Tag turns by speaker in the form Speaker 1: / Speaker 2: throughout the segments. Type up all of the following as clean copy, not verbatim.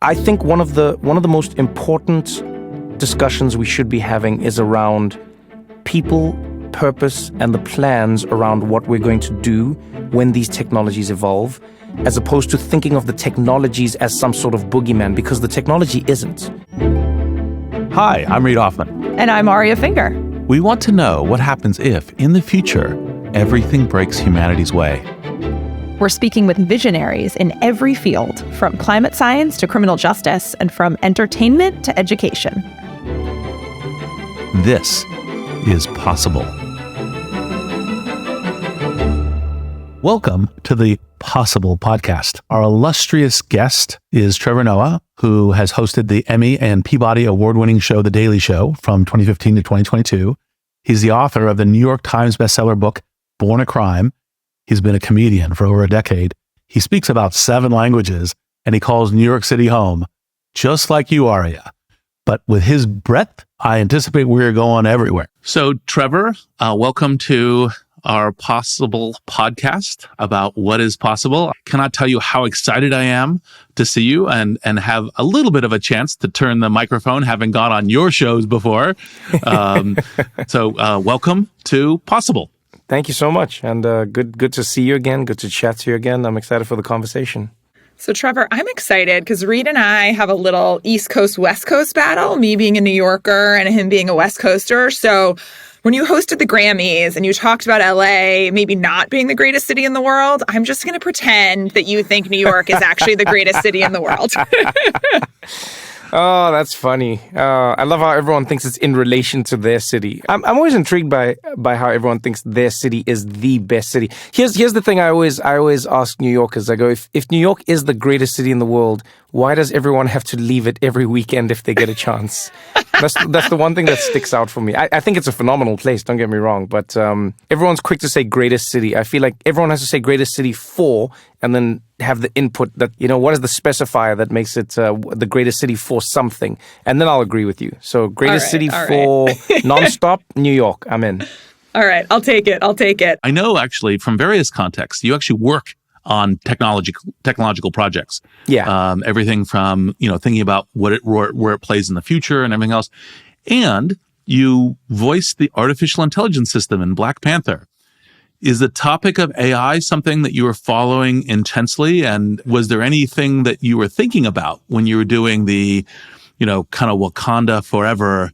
Speaker 1: I think one of the most important discussions we should be having is around people, purpose, and the plans around what we're going to do when these technologies evolve, as opposed to thinking of the technologies as some sort of boogeyman, because the technology isn't.
Speaker 2: Hi, I'm Reid Hoffman.
Speaker 3: And I'm Aria Finger.
Speaker 2: We want to know what happens if, in the future, everything breaks humanity's way.
Speaker 3: We're speaking with visionaries in every field, from climate science to criminal justice, and from entertainment to education.
Speaker 2: This is possible. Welcome to the Possible Podcast. Our illustrious guest is Trevor Noah, who has hosted the Emmy and Peabody award-winning show, The Daily Show, from 2015 to 2022. He's the author of the New York Times bestseller book, Born a Crime. He's been a comedian for over a decade. He speaks about 7 languages, and he calls New York City home, just like you, Aria. But with his breadth, I anticipate we're going everywhere. So, Trevor, welcome to our Possible Podcast about what is possible. I cannot tell you how excited I am to see you and have a little bit of a chance to turn the microphone, having gone on your shows before. So welcome to Possible.
Speaker 1: Thank you so much. And good to see you again. Good to chat to you again. I'm excited for the conversation.
Speaker 4: So, Trevor, I'm excited because Reid and I have a little East Coast, West Coast battle, me being a New Yorker and him being a West Coaster. So when you hosted the Grammys and you talked about LA maybe not being the greatest city in the world, I'm just going to pretend that you think New York is actually the greatest city in the world.
Speaker 1: Oh, that's funny. I love how everyone thinks it's in relation to their city. I'm always intrigued by how everyone thinks their city is the best city. Here's the thing I always ask New Yorkers. I go, if New York is the greatest city in the world, why does everyone have to leave it every weekend if they get a chance? That's the one thing that sticks out for me. I think it's a phenomenal place, don't get me wrong, but everyone's quick to say greatest city. I feel like everyone has to say greatest city for, and then have the input that, what is the specifier that makes it the greatest city for something, and then I'll agree with you. So greatest city for nonstop, New York, I'm in.
Speaker 4: All right, I'll take it.
Speaker 2: I know, actually, from various contexts, you actually work on technological projects.
Speaker 1: Yeah.
Speaker 2: Everything from, thinking about where it plays in the future and everything else. And you voiced the artificial intelligence system in Black Panther. Is the topic of AI something that you were following intensely? And was there anything that you were thinking about when you were doing the, kind of Wakanda forever,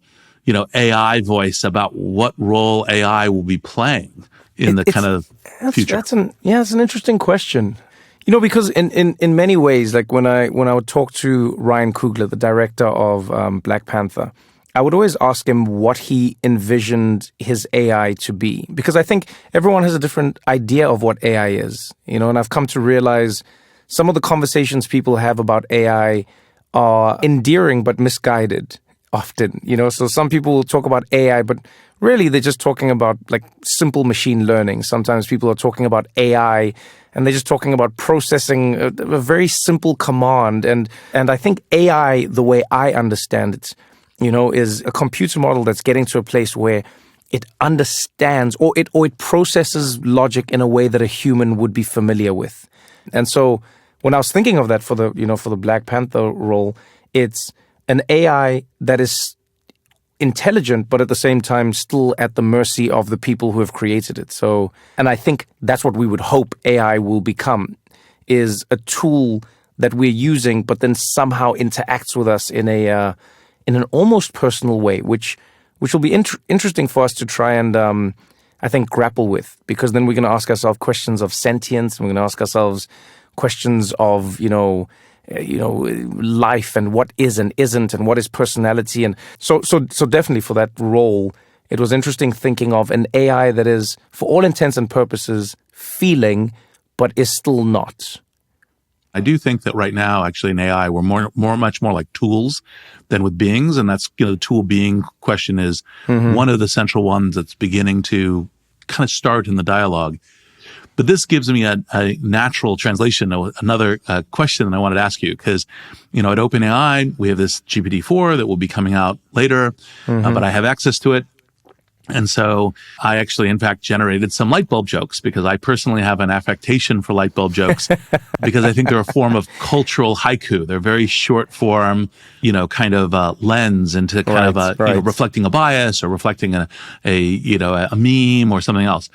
Speaker 2: AI voice about what role AI will be playing in the kind of future?
Speaker 1: It's an interesting question. Because in many ways, like when I would talk to Ryan Coogler, the director of Black Panther, I would always ask him what he envisioned his AI to be, because I think everyone has a different idea of what AI is, and I've come to realize some of the conversations people have about AI are endearing but misguided often, so some people will talk about AI, but really they're just talking about like simple machine learning. Sometimes people are talking about AI and they're just talking about processing a very simple command. And I think AI, the way I understand it, is a computer model that's getting to a place where it understands or it processes logic in a way that a human would be familiar with. And so when I was thinking of that for the Black Panther role, it's an AI that is intelligent, but at the same time still at the mercy of the people who have created it. So, and I think that's what we would hope AI will become, is a tool that we're using, but then somehow interacts with us in an almost personal way, which will be interesting for us to try and, I think, grapple with, because then we're going to ask ourselves questions of sentience, and we're going to ask ourselves questions of, life and what is and isn't and what is personality. And so definitely for that role, it was interesting thinking of an AI that is, for all intents and purposes, feeling, but is still not.
Speaker 2: I do think that right now, actually, in AI, we're much more like tools than with beings. And that's, the tool being question is one of the central ones that's beginning to kind of start in the dialogue. But this gives me a natural translation of another question that I wanted to ask you, because, at OpenAI, we have this GPT-4 that will be coming out later, but I have access to it. And so I actually, in fact, generated some light bulb jokes because I personally have an affectation for light bulb jokes because I think they're a form of cultural haiku. They're very short form, kind of lens into kind of reflecting a bias or reflecting a meme or something else.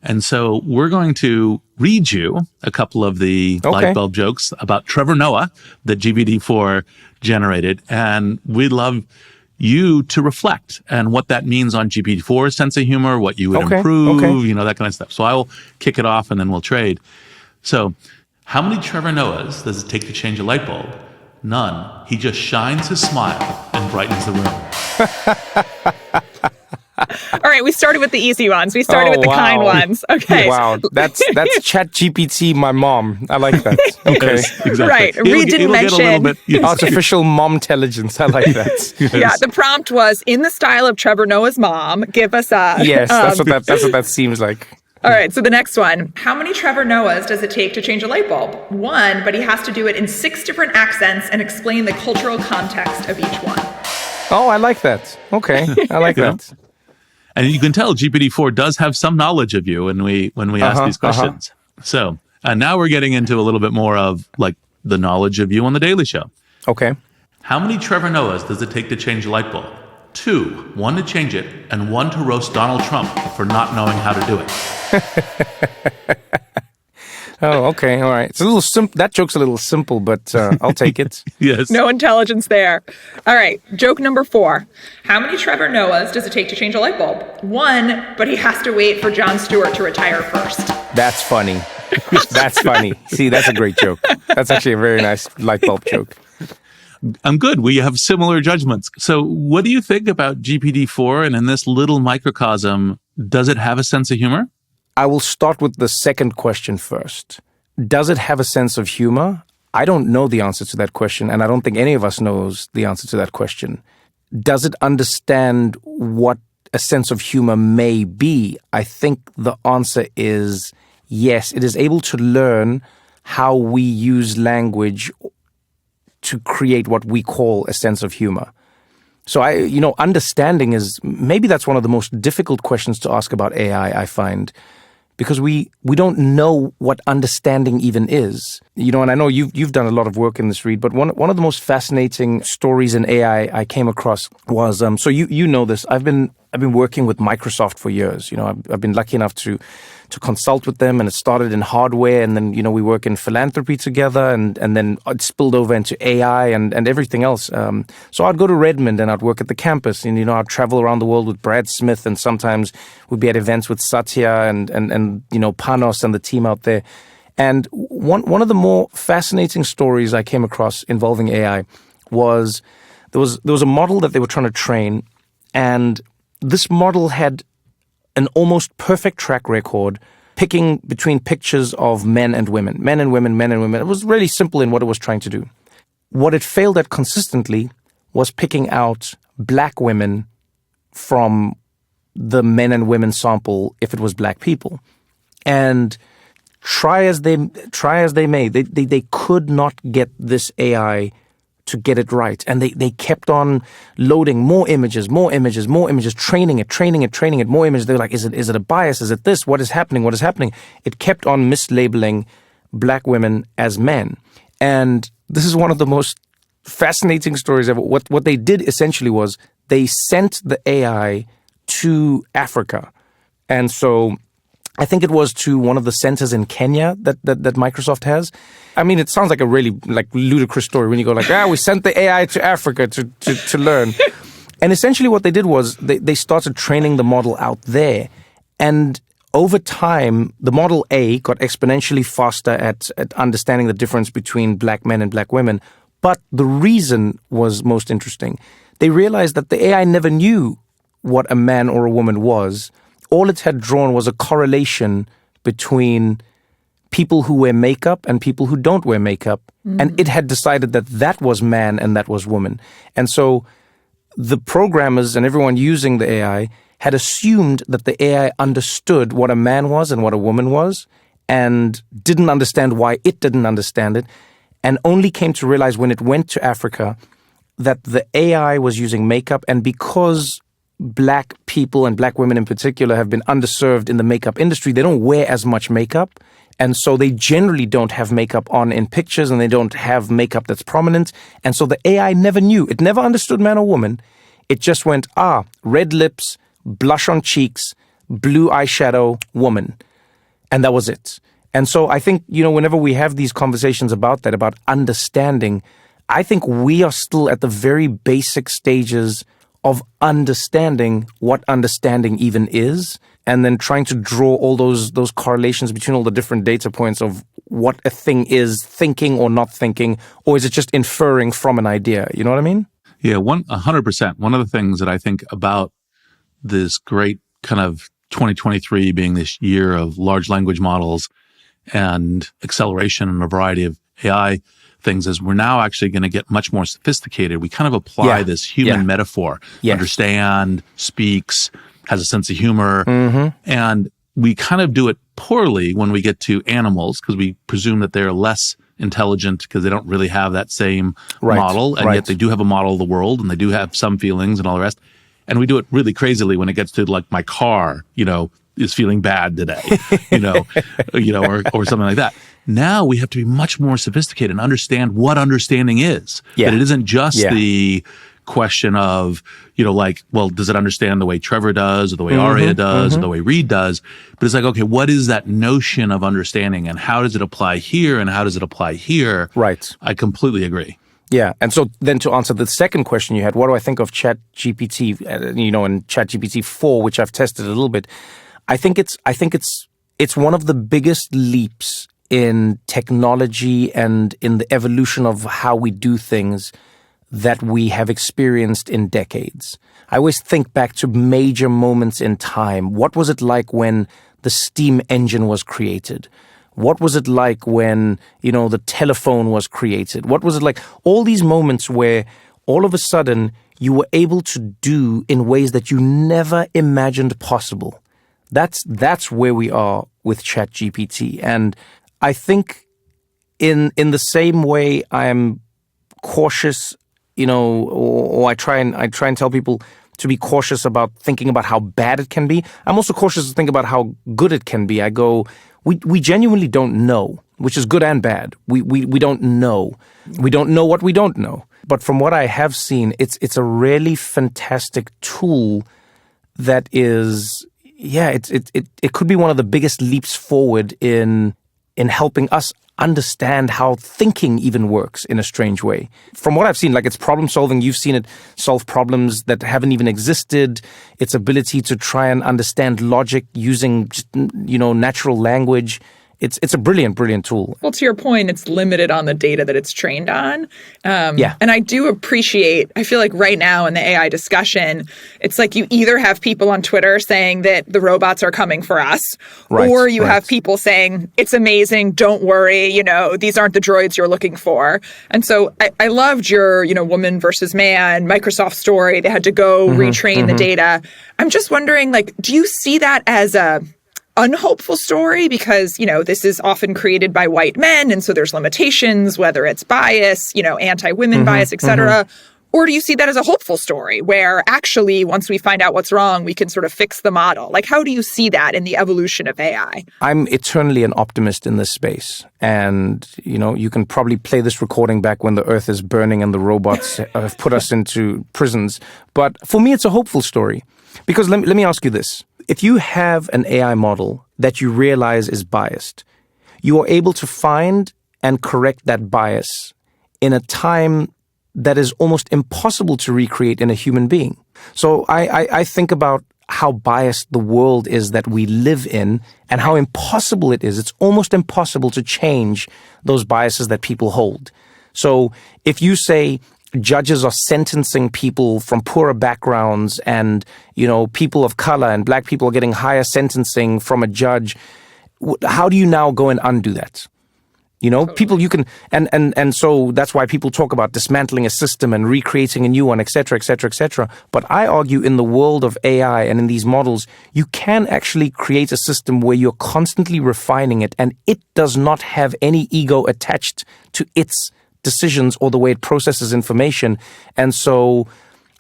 Speaker 2: And so we're going to read you a couple of the light bulb jokes about Trevor Noah that GPT-4 generated. And we'd love you to reflect and what that means on GPT-4's sense of humor, what you would improve, that kind of stuff. So I will kick it off and then we'll trade. So how many Trevor Noahs does it take to change a light bulb? None. He just shines his smile and brightens the room.
Speaker 4: All right, we started with the easy ones. We started with the kind ones. Okay.
Speaker 1: Wow, that's ChatGPT, my mom. I like that. Okay.
Speaker 2: Yes, exactly.
Speaker 4: Right. Reid didn't mention
Speaker 1: artificial mom intelligence. I like that.
Speaker 2: Yes.
Speaker 4: Yeah, the prompt was in the style of Trevor Noah's mom. Give us a
Speaker 1: that's what that seems like.
Speaker 4: All right, so the next one. How many Trevor Noahs does it take to change a light bulb? 1, but he has to do it in 6 different accents and explain the cultural context of each one.
Speaker 1: Oh, I like that. Okay, I like that.
Speaker 2: And you can tell GPT-4 does have some knowledge of you when we ask these questions. So now we're getting into a little bit more of like the knowledge of you on The Daily Show.
Speaker 1: Okay.
Speaker 2: How many Trevor Noahs does it take to change a light bulb? 2, 1 to change it, and 1 to roast Donald Trump for not knowing how to do it.
Speaker 1: Oh, okay. All right. It's a little that joke's a little simple, but I'll take it.
Speaker 2: Yes.
Speaker 4: No intelligence there. All right. Joke number 4. How many Trevor Noahs does it take to change a light bulb? 1, but he has to wait for Jon Stewart to retire first.
Speaker 1: That's funny. That's funny. See, that's a great joke. That's actually a very nice light bulb joke.
Speaker 2: I'm good. We have similar judgments. So what do you think about GPT-4? And in this little microcosm, does it have a sense of humor?
Speaker 1: I will start with the second question first. Does it have a sense of humor? I don't know the answer to that question, and I don't think any of us knows the answer to that question. Does it understand what a sense of humor may be? I think the answer is yes. It is able to learn how we use language to create what we call a sense of humor. So understanding is, maybe that's one of the most difficult questions to ask about AI, I find, because we don't know what understanding even is. And I know you've done a lot of work in this, Reid, but one of the most fascinating stories in AI I came across was, so you know this, I've been working with Microsoft for years. I've been lucky enough to consult with them, and it started in hardware, and then, we work in philanthropy together, and then it spilled over into AI and everything else. So I'd go to Redmond and I'd work at the campus, and, I'd travel around the world with Brad Smith, and sometimes we'd be at events with Satya and Panos and the team out there. And one of the more fascinating stories I came across involving AI was there was a model that they were trying to train, and this model had an almost perfect track record picking between pictures of men and women, men and women, men and women. It was really simple in what it was trying to do. What it failed at consistently was picking out black women from the men and women sample if it was black people. And try as they may, they could not get this AI to get it right. And they kept on loading more images, training it, more images. They're like, is it a bias? Is it this? What is happening? It kept on mislabeling black women as men. And this is one of the most fascinating stories ever. What they did essentially was they sent the AI to Africa. And so I think it was to one of the centers in Kenya that Microsoft has. I mean, it sounds like a really ludicrous story when you go we sent the AI to Africa to learn. And essentially what they did was they started training the model out there. And over time, the model A got exponentially faster at understanding the difference between black men and black women. But the reason was most interesting. They realized that the AI never knew what a man or a woman was. All it had drawn was a correlation between people who wear makeup and people who don't wear makeup. Mm-hmm. And it had decided that was man and that was woman. And so the programmers and everyone using the AI had assumed that the AI understood what a man was and what a woman was, and didn't understand why it didn't understand it, and only came to realize when it went to Africa that the AI was using makeup, and because Black people and Black women in particular have been underserved in the makeup industry. They don't wear as much makeup. And so they generally don't have makeup on in pictures, and they don't have makeup that's prominent. And so the AI never knew. It never understood man or woman. It just went, red lips, blush on cheeks, blue eyeshadow, woman. And that was it. And so I think, whenever we have these conversations about that, about understanding, I think we are still at the very basic stages of understanding what understanding even is, and then trying to draw all those correlations between all the different data points of what a thing is thinking or not thinking, or is it just inferring from an idea? You know what I mean?
Speaker 2: Yeah, 100%. One of the things that I think about this great kind of 2023 being this year of large language models and acceleration in a variety of AI things is we're now actually going to get much more sophisticated. We kind of apply this human metaphor, understand, speaks, has a sense of humor, and we kind of do it poorly when we get to animals because we presume that they're less intelligent because they don't really have that same model, and yet they do have a model of the world and they do have some feelings and all the rest. And we do it really crazily when it gets to like my car, is feeling bad today, or something like that. Now we have to be much more sophisticated and understand what understanding is. That it isn't just the question of, does it understand the way Trevor does or the way Aria does or the way Reid does? But it's like, okay, what is that notion of understanding and how does it apply here and how does it apply here?
Speaker 1: Right.
Speaker 2: I completely agree.
Speaker 1: Yeah. And so then to answer the second question you had, what do I think of ChatGPT, and ChatGPT 4, which I've tested a little bit, I think it's one of the biggest leaps in technology and in the evolution of how we do things that we have experienced in decades. I always think back to major moments in time. What was it like when the steam engine was created? What was it like when, the telephone was created? What was it like? All these moments where all of a sudden you were able to do in ways that you never imagined possible. That's where we are with ChatGPT. And I think in the same way I'm cautious, or I try and tell people to be cautious about thinking about how bad it can be. I'm also cautious to think about how good it can be. I go, we genuinely don't know, which is good and bad. We don't know. We don't know what we don't know. But from what I have seen, it's a really fantastic tool that is, it could be one of the biggest leaps forward in helping us understand how thinking even works in a strange way. From what I've seen, like its problem solving, you've seen it solve problems that haven't even existed. Its ability to try and understand logic using, natural language. It's a brilliant, brilliant tool.
Speaker 4: Well, to your point, it's limited on the data that it's trained on. And I do appreciate, I feel like right now in the AI discussion, it's like you either have people on Twitter saying that the robots are coming for us, or you have people saying, it's amazing, don't worry, these aren't the droids you're looking for. And so I loved your, woman versus man, Microsoft story. They had to go retrain the data. I'm just wondering, do you see that as a unhopeful story because, this is often created by white men. And so there's limitations, whether it's bias, anti-women bias, et cetera. Or do you see that as a hopeful story where actually once we find out what's wrong, we can sort of fix the model? How do you see that in the evolution of AI?
Speaker 1: I'm eternally an optimist in this space. And, you can probably play this recording back when the earth is burning and the robots have put us into prisons. But for me, it's a hopeful story. Because let me ask you this. If you have an AI model that you realize is biased, you are able to find and correct that bias in a time that is almost impossible to recreate in a human being. So I think about how biased the world is that we live in and how impossible it is. It's almost impossible to change those biases that people hold. So if you say judges are sentencing people from poorer backgrounds and, people of color and black people are getting higher sentencing from a judge, how do you now go and undo that? Totally. People you can, and so that's why people talk about dismantling a system and recreating a new one, et cetera, et cetera, et cetera. But I argue in the world of AI and in these models, you can actually create a system where you're constantly refining it and it does not have any ego attached to its decisions or the way it processes information. And so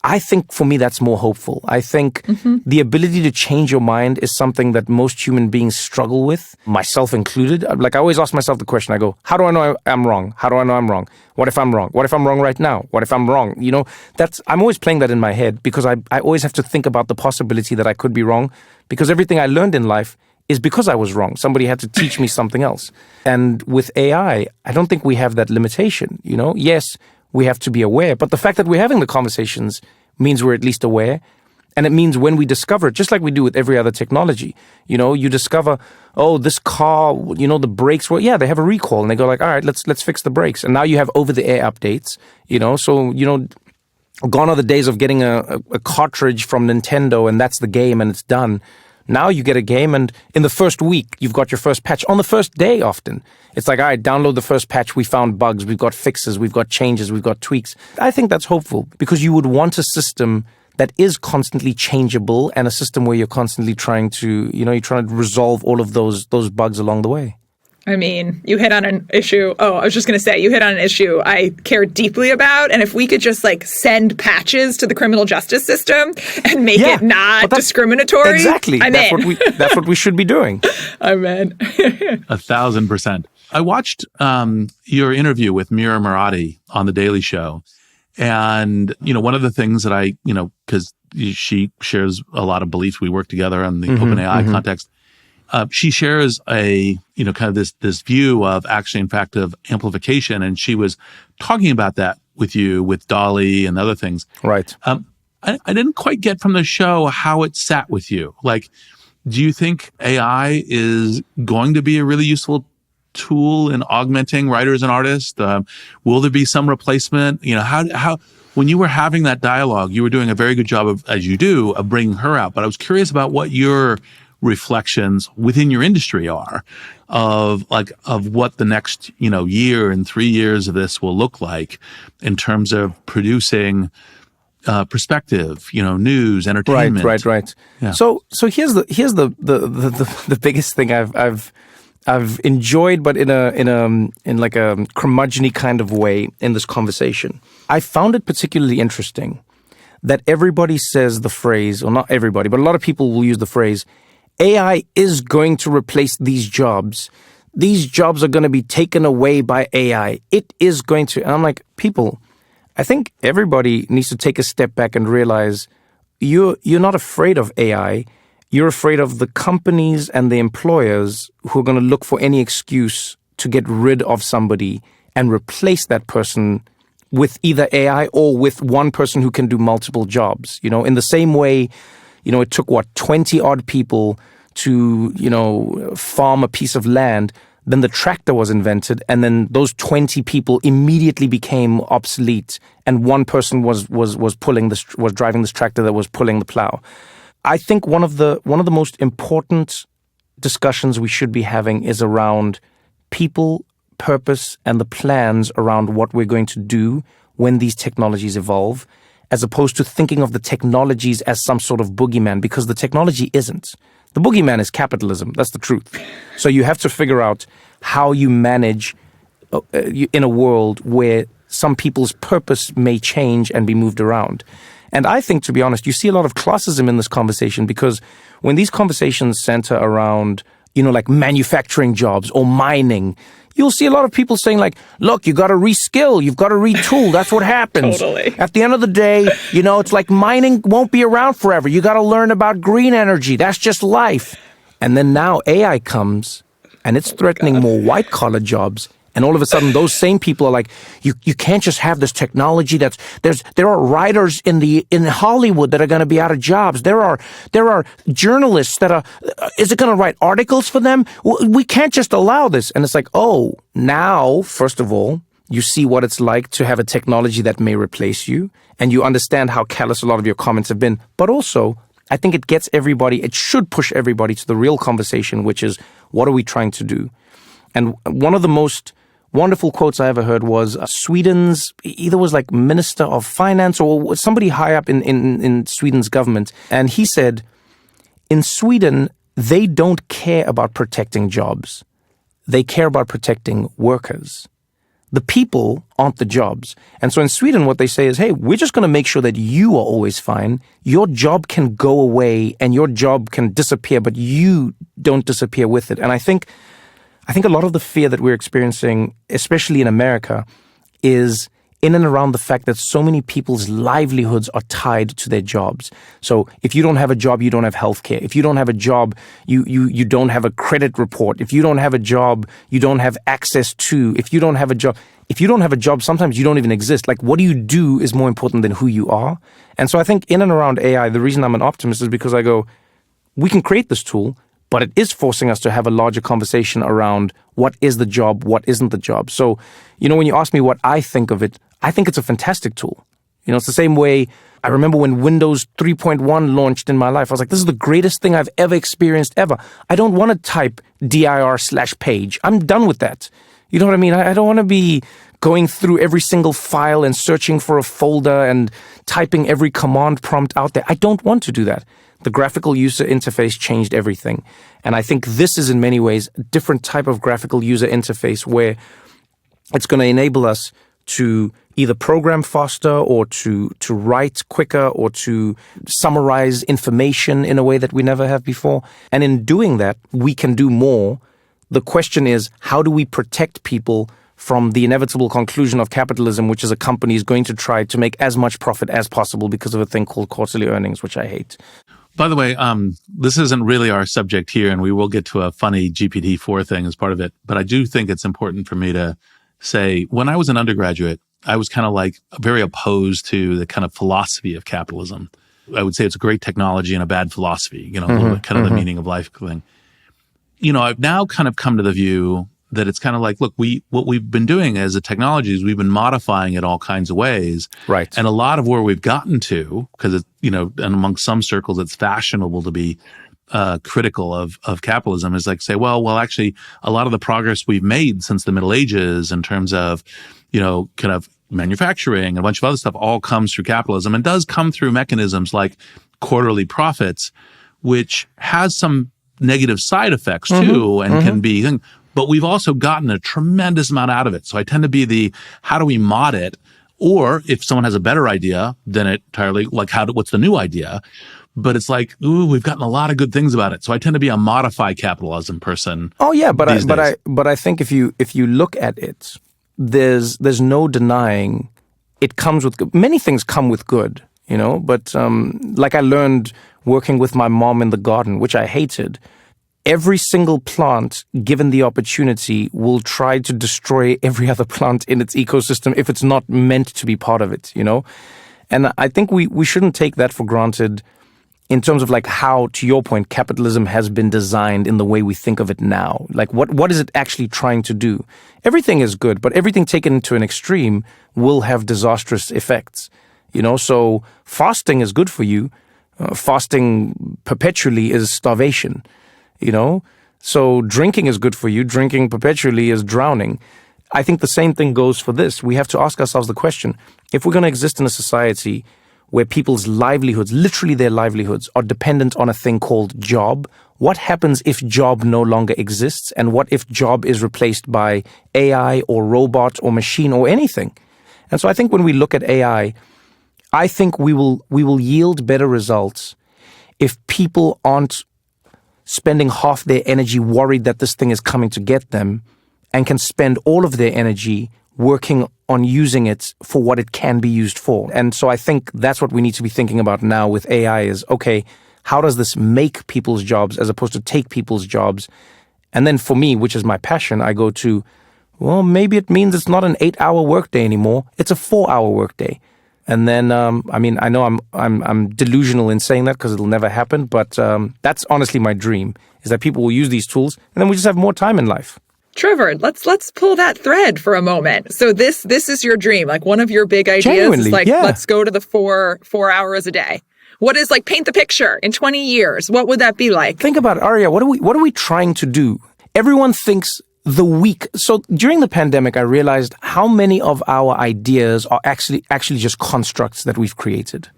Speaker 1: I think for me, that's more hopeful. I think the ability to change your mind is something that most human beings struggle with, myself included. Like, I always ask myself the question, I go, how do I know I'm wrong? How do I know I'm wrong? What if I'm wrong? What if I'm wrong right now? What if I'm wrong? You know, I'm always playing that in my head because I always have to think about the possibility that I could be wrong, because everything I learned in life is because I was wrong. Somebody had to teach me something else. And with AI, I don't think we have that limitation. You know, yes, we have to be aware, but the fact that we're having the conversations means we're at least aware. And it means when we discover it, just like we do with every other technology, you know, you discover, oh, this car, you know, the brakes, well, yeah, they have a recall, and they go like, all right, let's fix the brakes. And now you have over-the-air updates, you know, so, you know, gone are the days of getting a cartridge from Nintendo and that's the game and it's done. Now you get a game, and in the first week, you've got your first patch. On the first day, often. It's like, all right, download the first patch. We found bugs. We've got fixes. We've got changes. We've got tweaks. I think that's hopeful, because you would want a system that is constantly changeable, and a system where you're constantly trying to, you know, you're trying to resolve all of those bugs along the way.
Speaker 4: I mean, you hit on an issue. Oh, I was just going to say, you hit on an issue I care deeply about. And if we could just like send patches to the criminal justice system and make it not discriminatory.
Speaker 1: Exactly. That's what we should be doing.
Speaker 4: I'm in.
Speaker 2: 1,000%. I watched your interview with Mira Murati on The Daily Show. And, you know, one of the things that I, you know, because she shares a lot of beliefs, we work together in the OpenAI context. She shares a, you know, kind of this view of actually, in fact, of amplification. And she was talking about that with you, with DALL-E and other things.
Speaker 1: Right.
Speaker 2: I didn't quite get from the show how it sat with you. Like, do you think AI is going to be a really useful tool in augmenting writers and artists? Will there be some replacement? You know, how when you were having that dialogue, you were doing a very good job of, as you do, of bringing her out. But I was curious about what your reflections within your industry are of what the next, you know, year and 3 years of this will look like in terms of producing perspective, you know, news, entertainment.
Speaker 1: Right. Yeah. So here's the biggest thing I've enjoyed, but in like a curmudgeon-y kind of way in this conversation. I found it particularly interesting that everybody says the phrase, or not everybody, but a lot of people will use the phrase, AI is going to replace these jobs. These jobs are going to be taken away by AI. It is going to. And I'm like, people, I think everybody needs to take a step back and realize you're not afraid of AI. You're afraid of the companies and the employers who are going to look for any excuse to get rid of somebody and replace that person with either AI or with one person who can do multiple jobs. You know, in the same way, you know, it took 20 odd people to, you know, farm a piece of land. Then the tractor was invented, and then those 20 people immediately became obsolete, and one person was driving this tractor that was pulling the plow. I think one of the most important discussions we should be having is around people, purpose, and the plans around what we're going to do when these technologies evolve, as opposed to thinking of the technologies as some sort of boogeyman, because the technology isn't. The boogeyman is capitalism. That's the truth. So you have to figure out how you manage in a world where some people's purpose may change and be moved around. And I think, to be honest, you see a lot of classism in this conversation, because when these conversations center around, you know, like manufacturing jobs or mining, you'll see a lot of people saying like, look, you got to reskill, you've got to retool. That's what happens.
Speaker 4: Totally.
Speaker 1: At the end of the day, you know, it's like mining won't be around forever. You got to learn about green energy. That's just life. And then now AI comes and it's threatening more white collar jobs. And all of a sudden, those same people are like, you can't just have this technology there are writers in Hollywood that are going to be out of jobs. There are journalists that are, is it going to write articles for them? We can't just allow this. And it's like, oh, now, first of all, you see what it's like to have a technology that may replace you, and you understand how callous a lot of your comments have been. But also, I think it should push everybody to the real conversation, which is, what are we trying to do? And one of the most wonderful quotes I ever heard was Sweden's, either was like Minister of Finance or somebody high up in Sweden's government. And he said, in Sweden, they don't care about protecting jobs. They care about protecting workers. The people aren't the jobs. And so in Sweden, what they say is, hey, we're just going to make sure that you are always fine. Your job can go away and your job can disappear, but you don't disappear with it. And I think a lot of the fear that we're experiencing, especially in America, is in and around the fact that so many people's livelihoods are tied to their jobs. So if you don't have a job, you don't have healthcare. If you don't have a job, you don't have a credit report. If you don't have a job, you don't have access to. If you don't have a job, sometimes you don't even exist. Like, what you do is more important than who you are. And so I think in and around AI, the reason I'm an optimist is because I go, we can create this tool, but it is forcing us to have a larger conversation around what is the job, what isn't the job. So, when you ask me what I think of it, I think it's a fantastic tool. It's the same way I remember when Windows 3.1 launched in my life. I was like, this is the greatest thing I've ever experienced ever. I don't want to type dir/page. I'm done with that. You know what I mean? I don't want to be going through every single file and searching for a folder and typing every command prompt out there. I don't want to do that. The graphical user interface changed everything. And I think this is in many ways a different type of graphical user interface where it's going to enable us to either program faster or to write quicker or to summarize information in a way that we never have before. And in doing that, we can do more. The question is, how do we protect people from the inevitable conclusion of capitalism, which is a company is going to try to make as much profit as possible because of a thing called quarterly earnings, which I hate.
Speaker 2: By the way, this isn't really our subject here, and we will get to a funny GPT-4 thing as part of it. But I do think it's important for me to say, when I was an undergraduate, I was kind of like very opposed to the kind of philosophy of capitalism. I would say it's a great technology and a bad philosophy, a little bit kind of the meaning of life thing. I've now kind of come to the view that it's kind of like, look, what we've been doing as a technology is we've been modifying it all kinds of ways.
Speaker 1: Right.
Speaker 2: And a lot of where we've gotten to, because and among some circles, it's fashionable to be critical of capitalism, is like say, well, actually, a lot of the progress we've made since the Middle Ages in terms of, kind of manufacturing and a bunch of other stuff all comes through capitalism and does come through mechanisms like quarterly profits, which has some negative side effects too and can be, but we've also gotten a tremendous amount out of it. So I tend to be how do we mod it? Or if someone has a better idea, then it entirely like what's the new idea? But it's like, ooh, we've gotten a lot of good things about it. So I tend to be a modify capitalism person.
Speaker 1: Oh yeah, but I think if you look at it, there's no denying it comes with good. Many things come with good, but like I learned working with my mom in the garden, which I hated. Every single plant, given the opportunity, will try to destroy every other plant in its ecosystem if it's not meant to be part of it, And I think we shouldn't take that for granted in terms of like how, to your point, capitalism has been designed in the way we think of it now. Like what is it actually trying to do? Everything is good, but everything taken to an extreme will have disastrous effects. So fasting is good for you. Fasting perpetually is starvation. So drinking is good for you. Drinking perpetually is drowning. I think the same thing goes for this. We have to ask ourselves the question, if we're going to exist in a society where people's livelihoods, literally their livelihoods, are dependent on a thing called job, what happens if job no longer exists? And what if job is replaced by AI or robot or machine or anything? And so I think when we look at AI, I think we will yield better results if people aren't spending half their energy worried that this thing is coming to get them and can spend all of their energy working on using it for what it can be used for. And so I think that's what we need to be thinking about now with AI is, okay, how does this make people's jobs as opposed to take people's jobs? And then for me, which is my passion, I go to, well, maybe it means it's not an 8-hour workday anymore. It's a 4-hour workday. And then, I know I'm delusional in saying that because it'll never happen, but that's honestly my dream, is that people will use these tools and then we just have more time in life.
Speaker 4: Trevor, let's pull that thread for a moment. So this is your dream. Like one of your big ideas
Speaker 1: Genuinely,
Speaker 4: is like,
Speaker 1: yeah.
Speaker 4: Let's go to the 4 hours a day. What is like, paint the picture in 20 years? What would that be like?
Speaker 1: Think about it, Aria. What are we trying to do? Everyone thinks the week. So during the pandemic, I realized how many of our ideas are actually just constructs that we've created.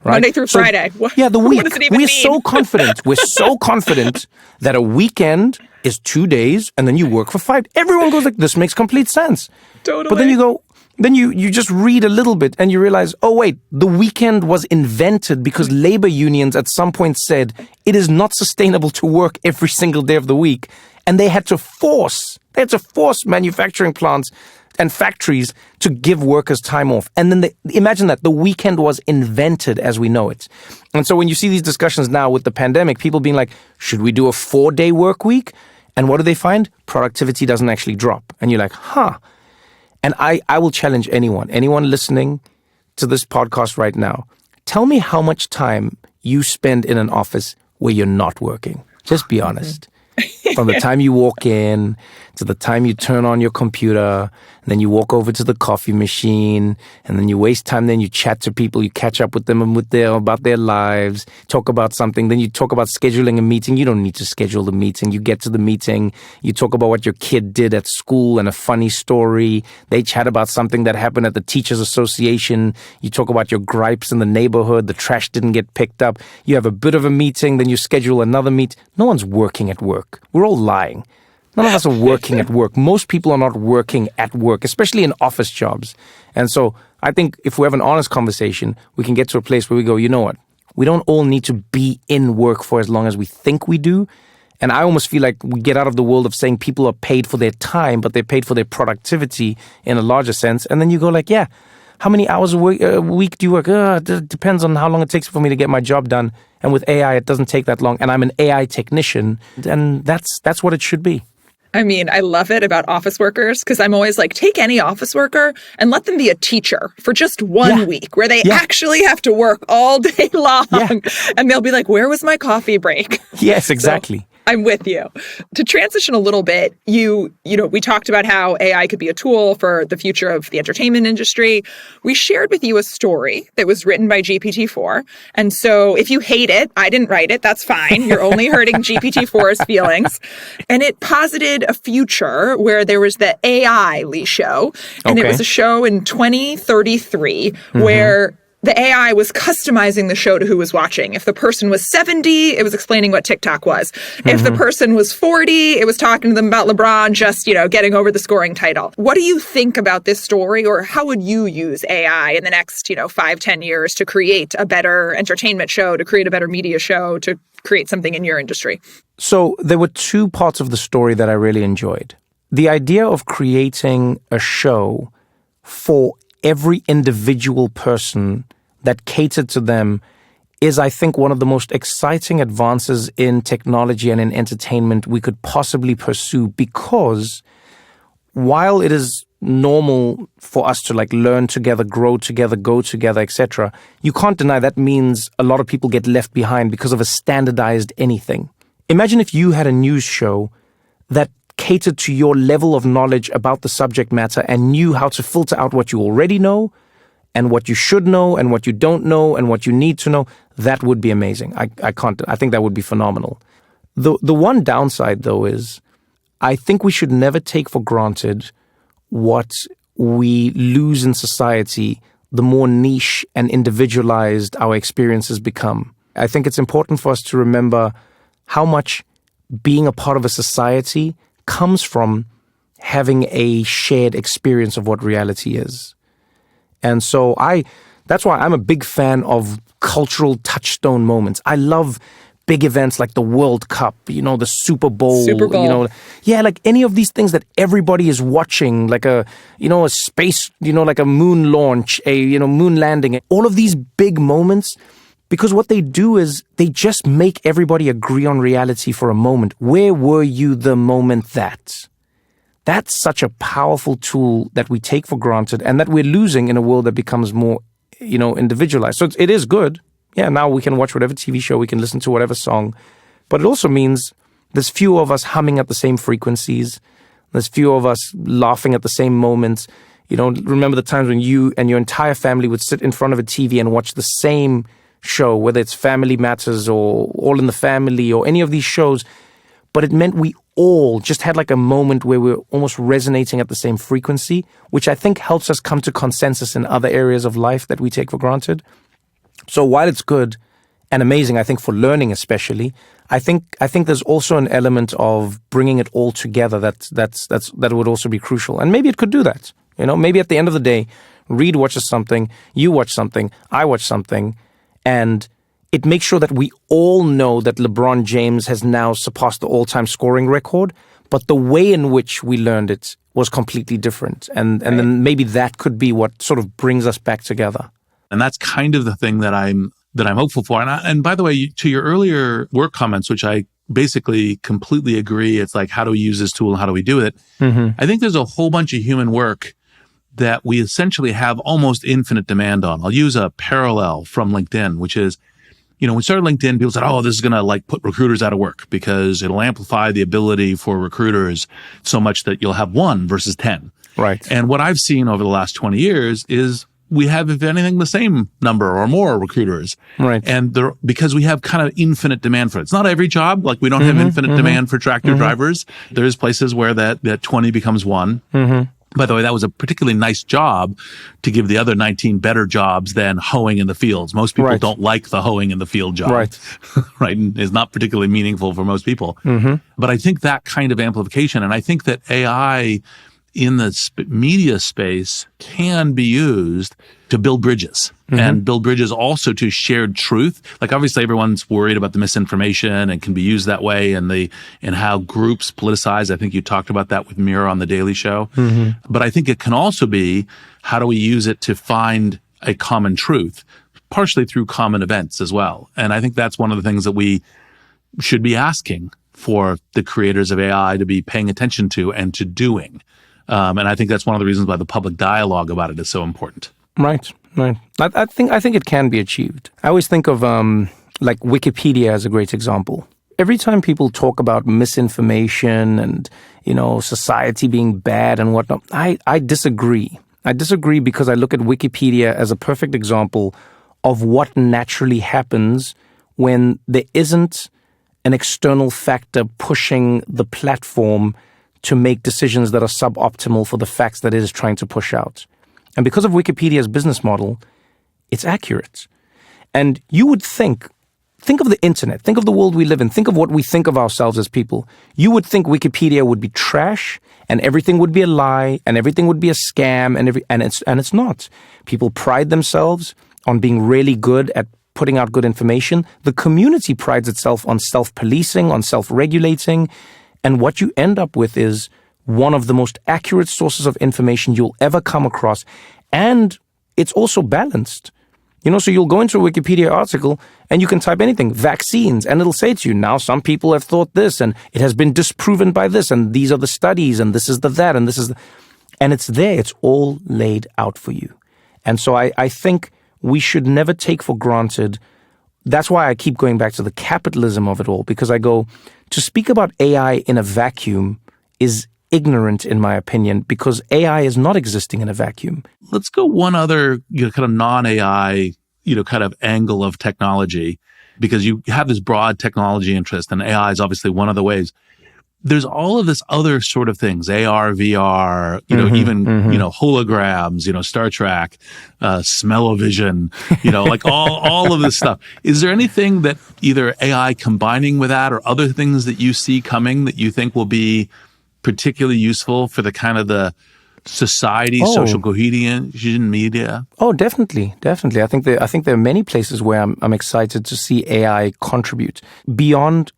Speaker 1: Right?
Speaker 4: Monday through Friday.
Speaker 1: Yeah, the week.
Speaker 4: What does it even
Speaker 1: We're
Speaker 4: mean?
Speaker 1: so confident. We're so confident that a weekend is 2 days and then you work for 5. Everyone goes like, this makes complete sense.
Speaker 4: Totally.
Speaker 1: But then you just read a little bit and you realize, oh wait, the weekend was invented because labor unions at some point said it is not sustainable to work every single day of the week. And they had to force manufacturing plants and factories to give workers time off. And then imagine that the weekend was invented as we know it. And so when you see these discussions now with the pandemic, people being like, should we do a 4-day work week? And what do they find? Productivity doesn't actually drop. And you're like, huh. And I will challenge anyone listening to this podcast right now, tell me how much time you spend in an office where you're not working. Just be honest. From the time you walk in to the time you turn on your computer, and then you walk over to the coffee machine, and then you waste time, then you chat to people, you catch up with them and about their lives, talk about something, then you talk about scheduling a meeting. You don't need to schedule the meeting. You get to the meeting, you talk about what your kid did at school and a funny story. They chat about something that happened at the Teachers Association. You talk about your gripes in the neighborhood, the trash didn't get picked up. You have a bit of a meeting, then you schedule another meet. No one's working at work. We're all lying. None of us are working at work. Most people are not working at work, especially in office jobs. And so I think if we have an honest conversation, we can get to a place where we go, you know what? We don't all need to be in work for as long as we think we do. And I almost feel like we get out of the world of saying people are paid for their time, but they're paid for their productivity in a larger sense. And then you go like, yeah, how many hours a week do you work? It depends on how long it takes for me to get my job done. And with AI, it doesn't take that long. And I'm an AI technician. And that's what it should be.
Speaker 4: I mean, I love it about office workers because I'm always like, take any office worker and let them be a teacher for just 1 week where they actually have to work all day long. Yeah. And they'll be like, where was my coffee break?
Speaker 1: Yes, exactly.
Speaker 4: So, I'm with you. To transition a little bit, you know, we talked about how AI could be a tool for the future of the entertainment industry. We shared with you a story that was written by GPT-4. And so if you hate it, I didn't write it, that's fine. You're only hurting GPT-4's feelings. And it posited a future where there was the AI show. And it was a show in 2033 where the AI was customizing the show to who was watching. If the person was 70, it was explaining what TikTok was. If the person was 40, it was talking to them about LeBron just, getting over the scoring title. What do you think about this story, or how would you use AI in the next, 5-10 years to create a better entertainment show, to create a better media show, to create something in your industry?
Speaker 1: So there were 2 parts of the story that I really enjoyed. The idea of creating a show for every individual person that catered to them is, I think, one of the most exciting advances in technology and in entertainment we could possibly pursue, because while it is normal for us to learn together, grow together, go together, etc., you can't deny that means a lot of people get left behind because of a standardized anything. Imagine if you had a news show that catered to your level of knowledge about the subject matter and knew how to filter out what you already know and what you should know and what you don't know and what you need to know. That would be amazing. I think that would be phenomenal. The one downside, though, is I think we should never take for granted what we lose in society the more niche and individualized our experiences become. I think it's important for us to remember how much being a part of a society comes from having a shared experience of what reality is. And so that's why I'm a big fan of cultural touchstone moments. I love big events like the World Cup, the Super Bowl. Any of these things that everybody is watching, like a space, like a moon launch, moon landing, all of these big moments, because what they do is they just make everybody agree on reality for a moment. Where were you the moment that? That's such a powerful tool that we take for granted and that we're losing in a world that becomes more, individualized. So it is good. Yeah, now we can watch whatever TV show, we can listen to whatever song. But it also means there's fewer of us humming at the same frequencies. There's fewer of us laughing at the same moments. Remember the times when you and your entire family would sit in front of a TV and watch the same show, whether it's Family Matters or All in the Family or any of these shows. But it meant we all just had a moment where we're almost resonating at the same frequency, which I think helps us come to consensus in other areas of life that we take for granted. So while it's good and amazing, I think, for learning especially. I think there's also an element of bringing it all together that would also be crucial. And maybe it could do that. Maybe at the end of the day, Reid watches something, you watch something, I watch something, and it makes sure that we all know that LeBron James has now surpassed the all-time scoring record, but the way in which we learned it was completely different. And then maybe that could be what sort of brings us back together.
Speaker 2: And that's kind of the thing that I'm hopeful for. And by the way, to your earlier work comments, which I basically completely agree, it's like, how do we use this tool and how do we do it? Mm-hmm. I think there's a whole bunch of human work that we essentially have almost infinite demand on. I'll use a parallel from LinkedIn, which is, when we started LinkedIn, people said, this is going to put recruiters out of work because it'll amplify the ability for recruiters so much that you'll have 1 versus 10.
Speaker 1: Right.
Speaker 2: And what I've seen over the last 20 years is we have, if anything, the same number or more recruiters.
Speaker 1: Right.
Speaker 2: And because we have kind of infinite demand for it. It's not every job. We don't have infinite demand for tractor drivers. There's places where that 20 becomes 1. Mm-hmm. By the way, that was a particularly nice job to give the other 19 better jobs than hoeing in the fields. Most people don't like the hoeing in the field job.
Speaker 1: Right.
Speaker 2: Right. And is not particularly meaningful for most people.
Speaker 1: Mm-hmm.
Speaker 2: But I think that kind of amplification, and I think that AI in the media space can be used to build bridges and build bridges also to shared truth. Obviously everyone's worried about the misinformation and can be used that way and how groups politicize. I think you talked about that with Mira on the Daily Show. Mm-hmm. But I think it can also be, how do we use it to find a common truth, partially through common events as well. And I think that's one of the things that we should be asking for the creators of AI to be paying attention to and to doing. And I think that's one of the reasons why the public dialogue about it is so important.
Speaker 1: Right. I think it can be achieved. I always think of Wikipedia as a great example. Every time people talk about misinformation and society being bad and whatnot, I disagree. I disagree because I look at Wikipedia as a perfect example of what naturally happens when there isn't an external factor pushing the platform to make decisions that are suboptimal for the facts that it is trying to push out. And because of Wikipedia's business model, it's accurate. And you would think of the internet, think of the world we live in, think of what we think of ourselves as people. You would think Wikipedia would be trash and everything would be a lie and everything would be a scam and it's not. People pride themselves on being really good at putting out good information. The community prides itself on self-policing, on self-regulating. And what you end up with is one of the most accurate sources of information you'll ever come across. And it's also balanced. So you'll go into a Wikipedia article and you can type anything, vaccines, and it'll say to you, now some people have thought this and it has been disproven by this and these are the studies and this is the that and this is the... And it's there. It's all laid out for you. And so I think we should never take for granted. That's why I keep going back to the capitalism of it all, because I go, to speak about AI in a vacuum is ignorant in my opinion, because AI is not existing in a vacuum.
Speaker 2: Let's go one other kind of non-AI, kind of angle of technology, because you have this broad technology interest and AI is obviously one of the ways. There's all of this other sort of things, AR, VR, holograms, Star Trek, smell-o-vision, all of this stuff. Is there anything that either AI combining with that or other things that you see coming that you think will be particularly useful for the kind of the society, social cohesion, media?
Speaker 1: Oh, definitely. I think there are many places where I'm excited to see AI contribute beyond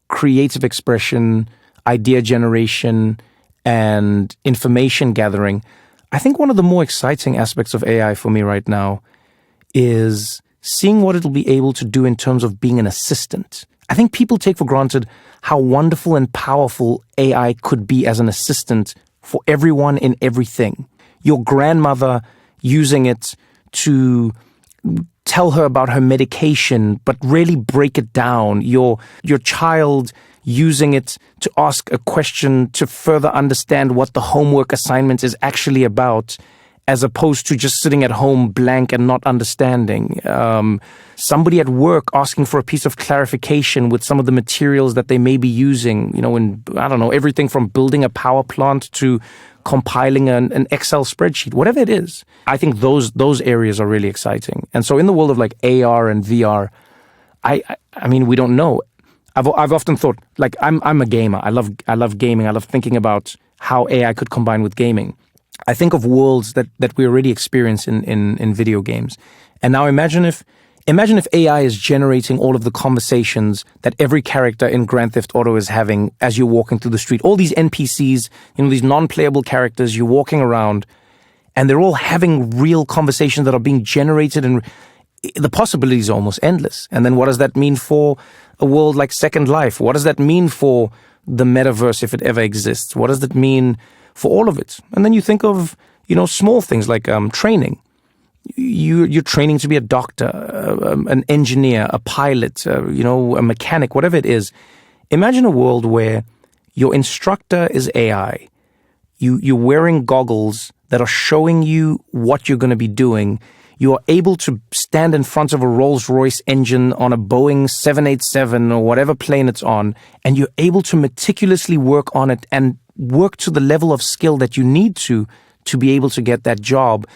Speaker 1: creative expression, idea generation, and information gathering. I think one of the more exciting aspects of AI for me right now is seeing what it'll be able to do in terms of being an assistant. I think people take for granted how wonderful and powerful AI could be as an assistant for everyone in everything. Your grandmother using it to tell her about her medication, but really break it down. Your child using it to ask a question to further understand what the homework assignment is actually about, as opposed to just sitting at home blank and not understanding. Somebody at work asking for a piece of clarification with some of the materials that they may be using, in, everything from building a power plant to compiling an Excel spreadsheet, whatever it is. I think those areas are really exciting. And so in the world of AR and VR, I mean, we don't know. I've often thought, like, I'm a gamer. I love gaming. I love thinking about how AI could combine with gaming. I think of worlds that we already experience in video games. And now imagine if AI is generating all of the conversations that every character in Grand Theft Auto is having as you're walking through the street. All these NPCs, these non-playable characters, you're walking around, and they're all having real conversations that are being generated, and the possibilities are almost endless. And then what does that mean for a world like Second Life? What does that mean for the metaverse if it ever exists? What does that mean for all of it? And then you think of, small things like training. You're training to be a doctor, an engineer, a pilot, a mechanic, whatever it is. Imagine a world where your instructor is AI. You're wearing goggles that are showing you what you're going to be doing. You are able to stand in front of a Rolls-Royce engine on a Boeing 787 or whatever plane it's on, and you're able to meticulously work on it and work to the level of skill that you need to be able to get that job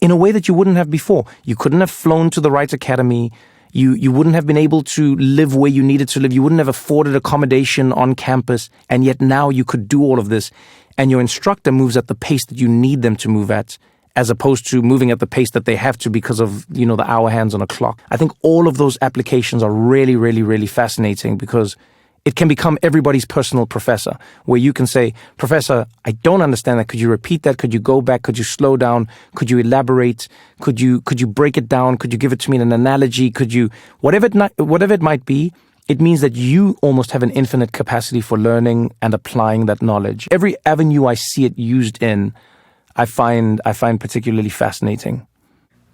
Speaker 1: in a way that you wouldn't have before. You couldn't have flown to the right academy. You wouldn't have been able to live where you needed to live. You wouldn't have afforded accommodation on campus. And yet now you could do all of this. And your instructor moves at the pace that you need them to move at, as opposed to moving at the pace that they have to because of, the hour hands on a clock. I think all of those applications are really, really, really fascinating because it can become everybody's personal professor, where you can say, Professor, I don't understand that. Could you repeat that? Could you go back? Could you slow down? Could you elaborate? Could you break it down? Could you give it to me in an analogy? Could you, whatever it might be, it means that you almost have an infinite capacity for learning and applying that knowledge. Every avenue I see it used in, I find particularly fascinating.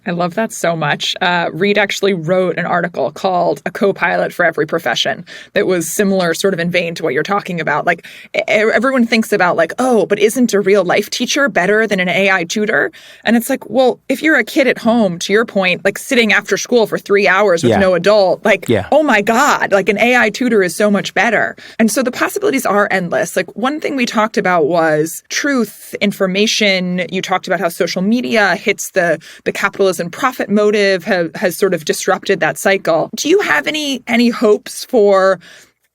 Speaker 4: I love that so much. Reid actually wrote an article called A Co-Pilot for Every Profession that was similar sort of in vein to what you're talking about. Like, everyone thinks about like, oh, but isn't a real life teacher better than an AI tutor? And it's like, well, if you're a kid at home, to your point, like sitting after school for 3 hours with no adult, like, oh my God, like an AI tutor is so much better. And so the possibilities are endless. Like, one thing we talked about was truth, information. You talked about how social media hits the capitalism and profit motive has sort of disrupted that cycle. Do you have any hopes for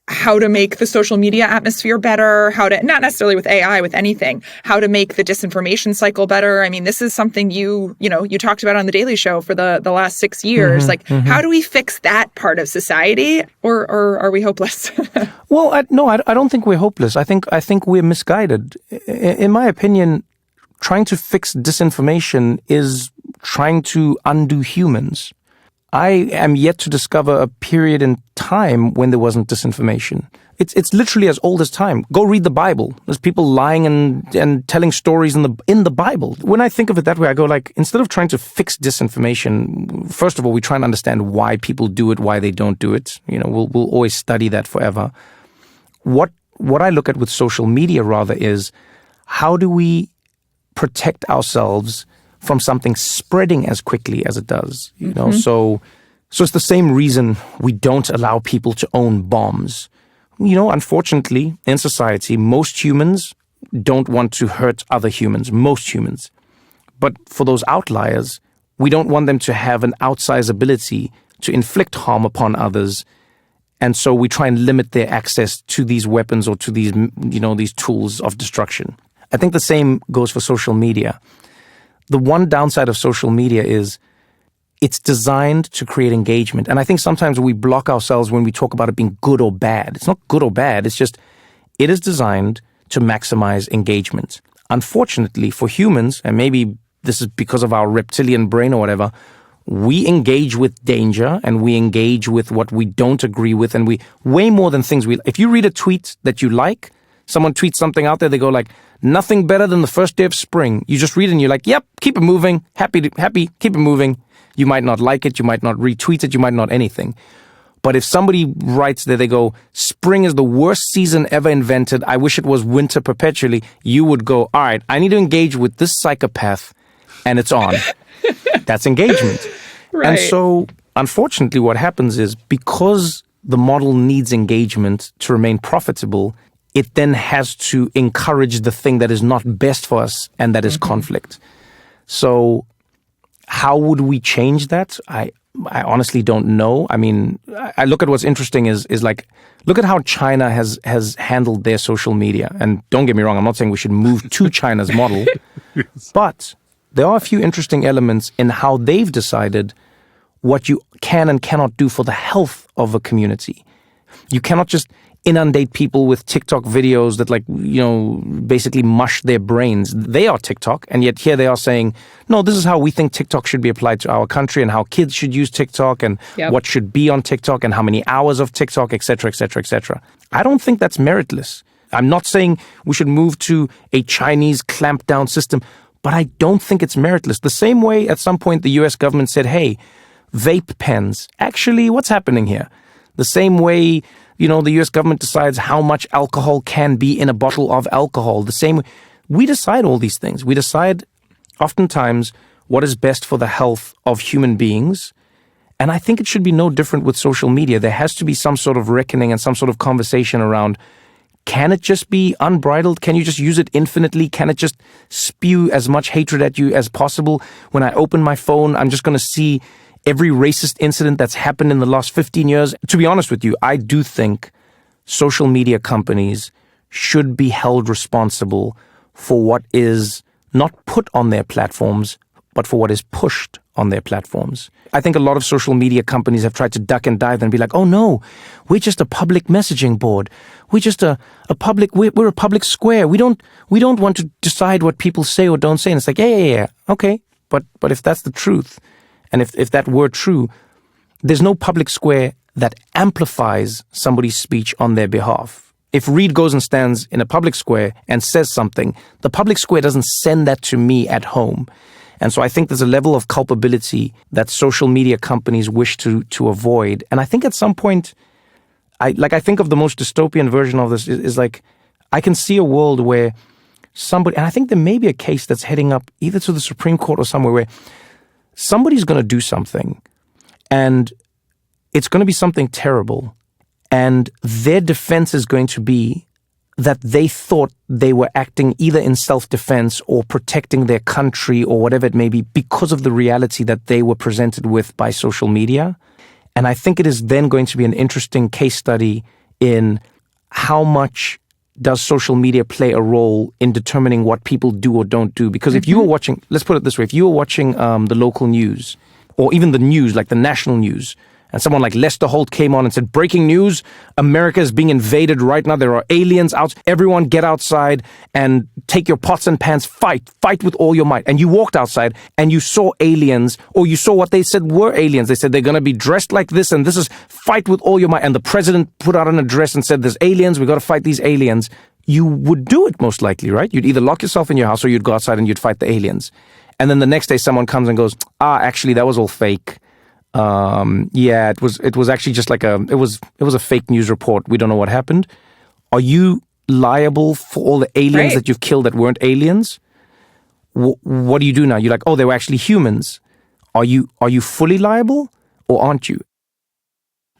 Speaker 4: how to make the social media atmosphere better? How to, not necessarily with AI, with anything, how to make the disinformation cycle better? I mean, this is something you talked about on the Daily Show for the last 6 years. How do we fix that part of society, or are we hopeless?
Speaker 1: Well, I don't think we're hopeless. I think we're misguided. In my opinion, trying to fix disinformation is trying to undo humans. I am yet to discover a period in time when there wasn't disinformation. It's literally as old as time. Go read the Bible. There's people lying and telling stories in the Bible. When I think of it that way, I go like, instead of trying to fix disinformation, first of all, we try and understand why people do it, why they don't do it. We'll always study that forever. What I look at with social media rather is, how do we protect ourselves from something spreading as quickly as it does, So it's the same reason we don't allow people to own bombs. Unfortunately, in society, most humans don't want to hurt other humans, most humans. But for those outliers, we don't want them to have an outsized ability to inflict harm upon others. And so we try and limit their access to these weapons or to these, these tools of destruction. I think the same goes for social media. The one downside of social media is it's designed to create engagement. And I think sometimes we block ourselves when we talk about it being good or bad. It's not good or bad. It's just, it is designed to maximize engagement. Unfortunately for humans, and maybe this is because of our reptilian brain or whatever, we engage with danger and we engage with what we don't agree with. And we way more than things if you read a tweet that you like, someone tweets something out there, they go like, nothing better than the first day of spring. You just read it and you're like, yep, keep it moving. Happy, keep it moving. You might not like it. You might not retweet it. You might not anything. But if somebody writes there, they go, spring is the worst season ever invented. I wish it was winter perpetually. You would go, all right, I need to engage with this psychopath, and it's on. That's engagement.
Speaker 4: Right.
Speaker 1: And so, unfortunately, what happens is, because the model needs engagement to remain profitable, it then has to encourage the thing that is not best for us, and that is conflict. So How would we change that? I honestly don't know. I mean, I look at what's interesting is like, look at how China has handled their social media. And don't get me wrong, I'm not saying we should move to China's model, but there are a few interesting elements in how they've decided what you can and cannot do for the health of a community. You cannot just inundate people with TikTok videos that basically mush their brains. They are TikTok, and yet here they are saying, no, this is how we think TikTok should be applied to our country and how kids should use TikTok and what should be on TikTok and how many hours of TikTok, et cetera, et cetera, et cetera. I don't think that's meritless. I'm not saying we should move to a Chinese clamp down system, but I don't think it's meritless. The same way at some point the US government said, hey, vape pens. Actually, what's happening here? The same way, the US government decides how much alcohol can be in a bottle of alcohol. The same way, we decide all these things. We decide oftentimes what is best for the health of human beings. And I think it should be no different with social media. There has to be some sort of reckoning and some sort of conversation around, can it just be unbridled? Can you just use it infinitely? Can it just spew as much hatred at you as possible? When I open my phone, I'm just going to see every racist incident that's happened in the last 15 years. To be honest with you, I do think social media companies should be held responsible for what is not put on their platforms, but for what is pushed on their platforms. I think a lot of social media companies have tried to duck and dive and be like, oh no, we're just a public messaging board. We're just we're a public square. We don't want to decide what people say or don't say. And it's like, yeah. Okay. But if that's the truth, and if that were true, there's no public square that amplifies somebody's speech on their behalf. If Reid goes and stands in a public square and says something, the public square doesn't send that to me at home. And so I think there's a level of culpability that social media companies wish to avoid. And I think at some point, I think of the most dystopian version of this is like, I can see a world where somebody, and I think there may be a case that's heading up either to the Supreme Court or somewhere where somebody's going to do something and it's going to be something terrible. And their defense is going to be that they thought they were acting either in self-defense or protecting their country or whatever it may be because of the reality that they were presented with by social media. And I think it is then going to be an interesting case study in how much does social media play a role in determining what people do or don't do? Because if you were watching, let's put it this way, if you were watching the local news or even the news, like the national news, and someone like Lester Holt came on and said, breaking news, America is being invaded right now. There are aliens out. Everyone get outside and take your pots and pans, fight with all your might. And you walked outside and you saw aliens, or you saw what they said were aliens. They said they're going to be dressed like this and this is fight with all your might. And the president put out an address and said, there's aliens, we got to fight these aliens. You would do it most likely, right? You'd either lock yourself in your house or you'd go outside and you'd fight the aliens. And then the next day someone comes and goes, actually that was all fake. It was actually just like it was a fake news report. We don't know what happened. Are you liable for all the aliens that you've killed that weren't aliens? What do you do now? You're like, they were actually humans. Are you fully liable or aren't you?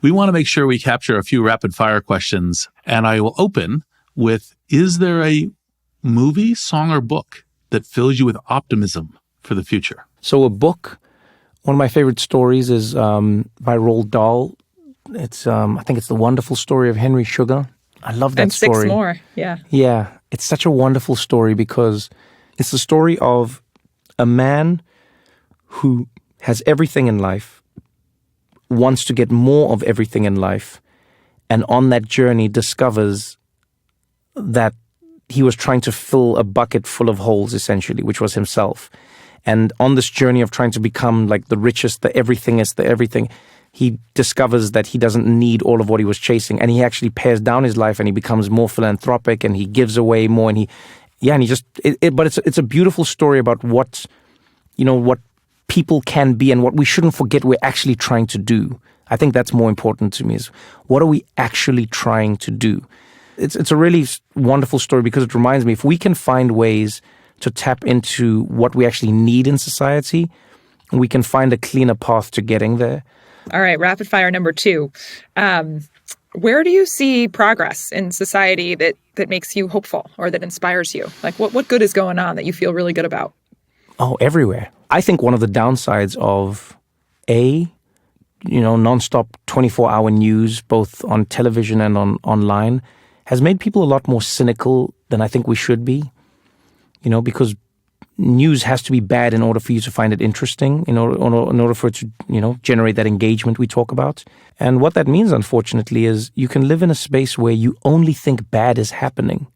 Speaker 2: We want to make sure we capture a few rapid fire questions, and I will open with, is there a movie, song, or book that fills you with optimism for the future?
Speaker 1: So a book. One of my favorite stories is by Roald Dahl. It's I think it's The Wonderful Story of Henry Sugar. I love that story.
Speaker 4: And 6 more, yeah.
Speaker 1: Yeah, it's such a wonderful story because it's the story of a man who has everything in life, wants to get more of everything in life, and on that journey discovers that he was trying to fill a bucket full of holes, essentially, which was himself. And on this journey of trying to become like the richest, the everything, he discovers that he doesn't need all of what he was chasing. And he actually pares down his life and he becomes more philanthropic and he gives away more. And but it's a beautiful story about what people can be and what we shouldn't forget we're actually trying to do. I think that's more important to me is what are we actually trying to do? It's a really wonderful story because it reminds me if we can find ways to tap into what we actually need in society, we can find a cleaner path to getting there.
Speaker 4: All right, rapid fire number 2. Where do you see progress in society that makes you hopeful or that inspires you? Like what good is going on that you feel really good about?
Speaker 1: Oh, everywhere. I think one of the downsides of nonstop 24-hour news, both on television and online, has made people a lot more cynical than I think we should be. Because news has to be bad in order for you to find it interesting, in order for it to, generate that engagement we talk about. And what that means, unfortunately, is you can live in a space where you only think bad is happening.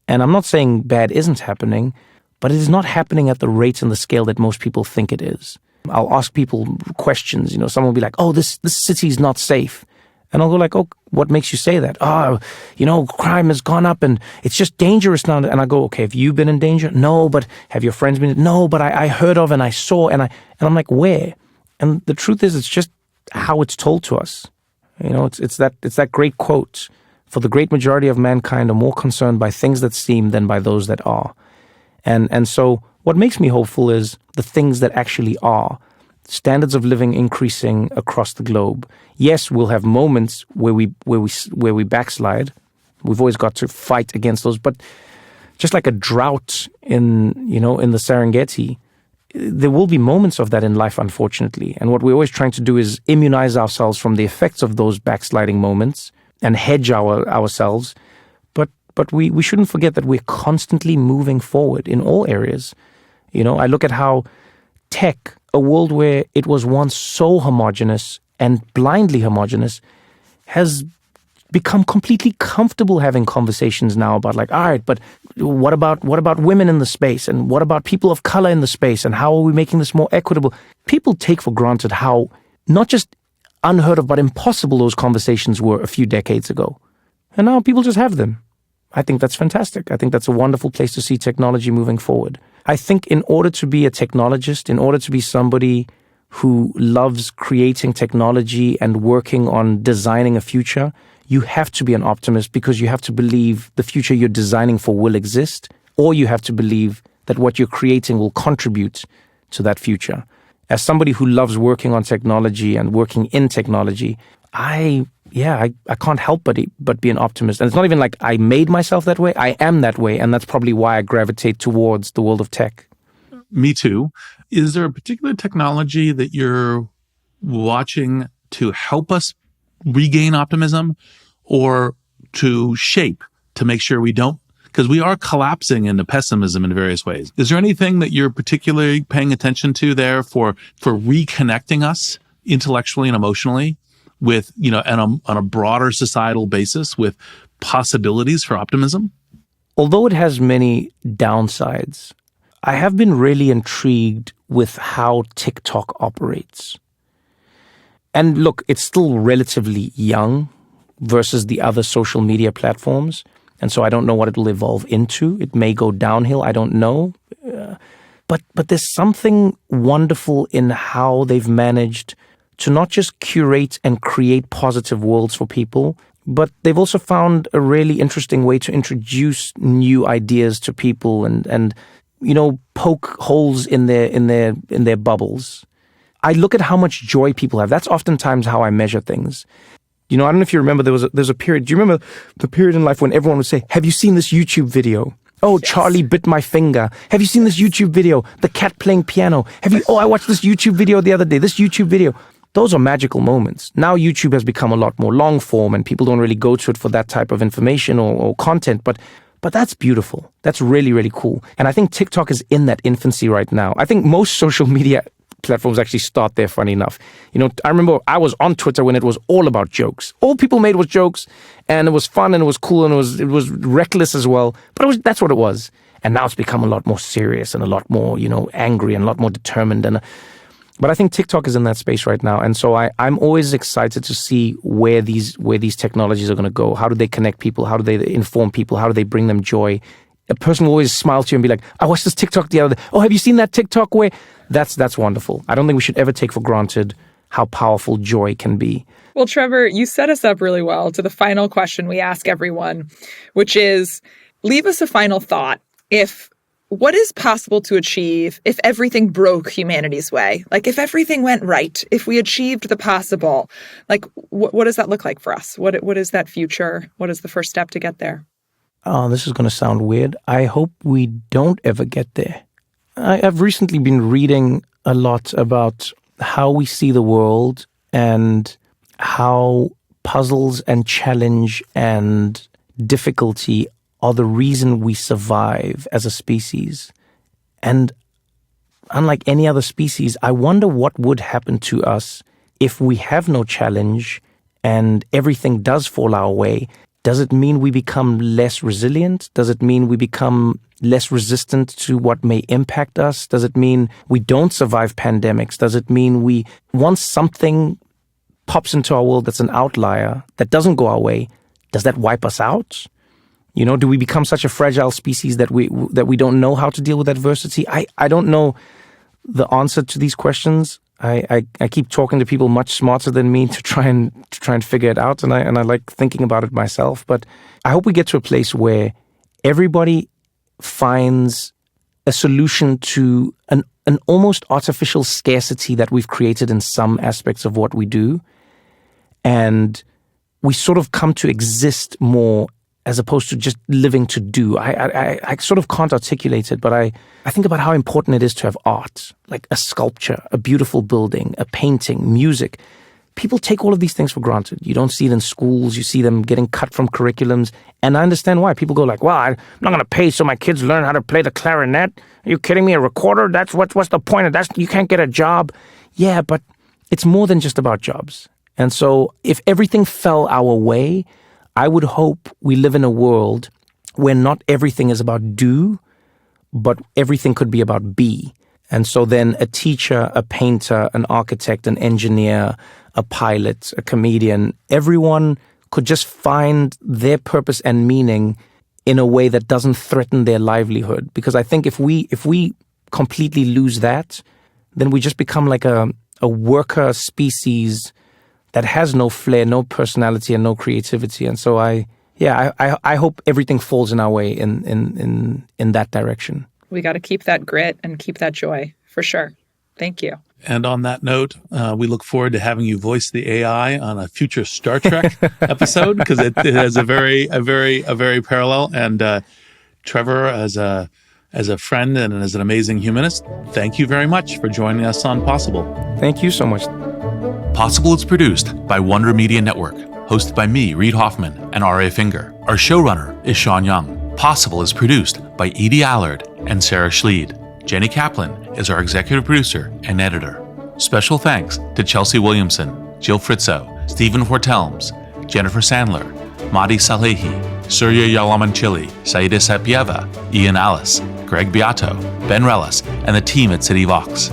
Speaker 1: And I'm not saying bad isn't happening, but it is not happening at the rate and the scale that most people think it is. I'll ask people questions. Someone will be like, oh, this city is not safe. And I'll go like, oh, what makes you say that? Oh, crime has gone up and it's just dangerous now. And I go, okay, have you been in danger? No, but have your friends been? No, but I heard of and I saw and I'm like, where? And the truth is, it's just how it's told to us. It's that great quote: for the great majority of mankind are more concerned by things that seem than by those that are. And so what makes me hopeful is the things that actually are. Standards of living increasing across the globe. Yes, we'll have moments where we backslide. We've always got to fight against those. But just like a drought in the Serengeti, there will be moments of that in life, unfortunately. And what we're always trying to do is immunize ourselves from the effects of those backsliding moments and hedge ourselves. But we shouldn't forget that we're constantly moving forward in all areas. I look at how tech, a world where it was once so homogenous and blindly homogenous, has become completely comfortable having conversations now about like, all right, but what about women in the space? And what about people of color in the space? And how are we making this more equitable? People take for granted how not just unheard of, but impossible those conversations were a few decades ago. And now people just have them. I think that's fantastic. I think that's a wonderful place to see technology moving forward. I think in order to be a technologist, in order to be somebody who loves creating technology and working on designing a future, you have to be an optimist, because you have to believe the future you're designing for will exist, or you have to believe that what you're creating will contribute to that future. As somebody who loves working on technology and working in technology, I can't help but be an optimist. And it's not even like I made myself that way. I am that way. And that's probably why I gravitate towards the world of tech.
Speaker 2: Me too. Is there a particular technology that you're watching to help us regain optimism, or to shape, to make sure we don't? Because we are collapsing into pessimism in various ways. Is there anything that you're particularly paying attention to there for reconnecting us intellectually and emotionally with, on a broader societal basis, with possibilities for optimism?
Speaker 1: Although it has many downsides, I have been really intrigued with how TikTok operates. And look, it's still relatively young versus the other social media platforms. And so I don't know what it will evolve into. It may go downhill. I don't know. But there's something wonderful in how they've managed to not just curate and create positive worlds for people, but they've also found a really interesting way to introduce new ideas to people and poke holes in their bubbles. I look at how much joy people have. That's oftentimes how I measure things. I don't know if you remember, there's a period. Do you remember the period in life when everyone would say, have you seen this YouTube video? Oh, yes. Charlie bit my finger. Have you seen this YouTube video? The cat playing piano. I watched this YouTube video the other day. This YouTube video. Those are magical moments. Now YouTube has become a lot more long form and people don't really go to it for that type of information or content. But that's beautiful. That's really, really cool. And I think TikTok is in that infancy right now. I think most social media platforms actually start there, funny enough. I remember I was on Twitter when it was all about jokes. All people made was jokes, and it was fun and it was cool and it was reckless as well. But that's what it was. And now it's become a lot more serious and a lot more, angry and a lot more determined. But I think TikTok is in that space right now. And so I'm always excited to see where these technologies are going to go. How do they connect people? How do they inform people? How do they bring them joy? A person will always smile to you and be like, I watched this TikTok the other day. Oh, have you seen that TikTok where? That's wonderful. I don't think we should ever take for granted how powerful joy can be.
Speaker 4: Well, Trevor, you set us up really well to the final question we ask everyone, which is, leave us a final thought. What is possible to achieve if everything broke humanity's way? Like if everything went right, if we achieved the possible, like what does that look like for us? What is that future? What is the first step to get there?
Speaker 1: Oh, this is going to sound weird. I hope we don't ever get there. I've recently been reading a lot about how we see the world and how puzzles and challenge and difficulty are the reason we survive as a species. And unlike any other species, I wonder what would happen to us if we have no challenge and everything does fall our way. Does it mean we become less resilient? Does it mean we become less resistant to what may impact us? Does it mean we don't survive pandemics? Does it mean once something pops into our world that's an outlier, that doesn't go our way, does that wipe us out? Do we become such a fragile species that we don't know how to deal with adversity? I don't know the answer to these questions. I keep talking to people much smarter than me to try and figure it out, and I like thinking about it myself. But I hope we get to a place where everybody finds a solution to an almost artificial scarcity that we've created in some aspects of what we do, and we sort of come to exist more as opposed to just living to do. I sort of can't articulate it, but I think about how important it is to have art, like a sculpture, a beautiful building, a painting, music. People take all of these things for granted. You don't see it in schools. You see them getting cut from curriculums. And I understand why. People go like, well, I'm not going to pay so my kids learn how to play the clarinet. Are you kidding me? A recorder? What's the point of that? You can't get a job. Yeah, but it's more than just about jobs. And so if everything fell our way, I would hope we live in a world where not everything is about do, but everything could be about be. And so then a teacher, a painter, an architect, an engineer, a pilot, a comedian, everyone could just find their purpose and meaning in a way that doesn't threaten their livelihood. Because I think if we completely lose that, then we just become like a worker species that has no flair, no personality, and no creativity. And so I hope everything falls in our way in that direction.
Speaker 4: We got to keep that grit and keep that joy, for sure. Thank you.
Speaker 2: And on that note, we look forward to having you voice the AI on a future Star Trek episode, because it has a very parallel. And Trevor, as a friend and as an amazing humanist, thank you very much for joining us on Possible.
Speaker 1: Thank you so much.
Speaker 2: Possible is produced by Wonder Media Network, hosted by me, Reid Hoffman, and Aria Finger. Our showrunner is Sean Young. Possible is produced by Edie Allard and Sarah Schleid. Jenny Kaplan is our executive producer and editor. Special thanks to Chelsea Williamson, Jill Fritzo, Stephen Fortelms, Jennifer Sandler, Mahdi Salehi, Surya Yalamanchili, Saida Sapieva, Ian Alice, Greg Beato, Ben Rellis, and the team at City Vox.